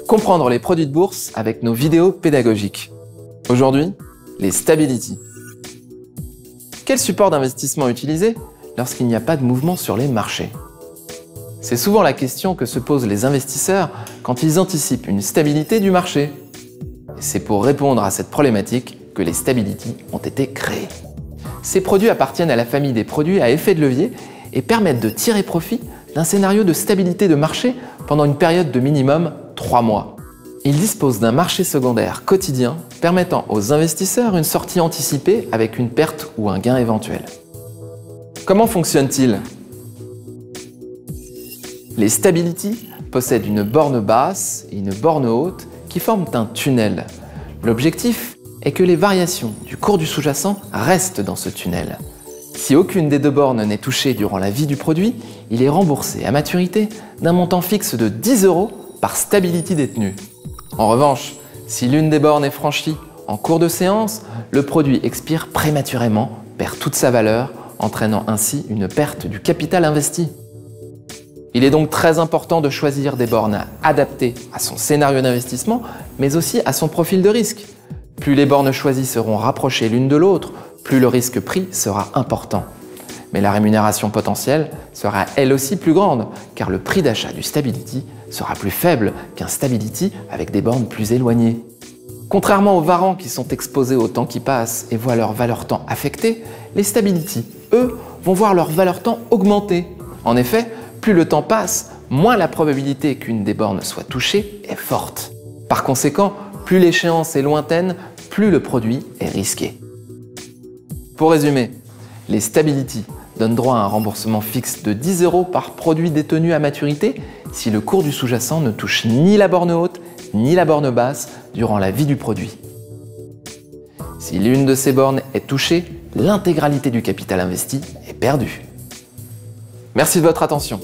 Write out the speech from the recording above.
Comprendre les produits de bourse avec nos vidéos pédagogiques. Aujourd'hui, les Stability. Quel support d'investissement utiliser lorsqu'il n'y a pas de mouvement sur les marchés? C'est souvent la question que se posent les investisseurs quand ils anticipent une stabilité du marché. Et c'est pour répondre à cette problématique que les Stability ont été créés. Ces produits appartiennent à la famille des produits à effet de levier et permettent de tirer profit d'un scénario de stabilité de marché pendant une période de minimum 3 mois. Ils disposent d'un marché secondaire quotidien permettant aux investisseurs une sortie anticipée avec une perte ou un gain éventuel. Comment fonctionnent-ils? Les Stability possèdent une borne basse et une borne haute qui forment un tunnel. L'objectif est que les variations du cours du sous-jacent restent dans ce tunnel. Si aucune des deux bornes n'est touchée durant la vie du produit, il est remboursé à maturité d'un montant fixe de 10 € par Stability détenu. En revanche, si l'une des bornes est franchie en cours de séance, le produit expire prématurément, perd toute sa valeur, entraînant ainsi une perte du capital investi. Il est donc très important de choisir des bornes adaptées à son scénario d'investissement, mais aussi à son profil de risque. Plus les bornes choisies seront rapprochées l'une de l'autre, plus le risque pris sera important. Mais la rémunération potentielle sera elle aussi plus grande, car le prix d'achat du Stability sera plus faible qu'un Stability avec des bornes plus éloignées. Contrairement aux varants qui sont exposés au temps qui passe et voient leur valeur temps affectée, les Stability, eux, vont voir leur valeur temps augmenter. En effet, plus le temps passe, moins la probabilité qu'une des bornes soit touchée est forte. Par conséquent, plus l'échéance est lointaine, plus le produit est risqué. Pour résumer, les Stability donnent droit à un remboursement fixe de 10 € par produit détenu à maturité si le cours du sous-jacent ne touche ni la borne haute ni la borne basse durant la vie du produit. Si l'une de ces bornes est touchée, l'intégralité du capital investi est perdue. Merci de votre attention.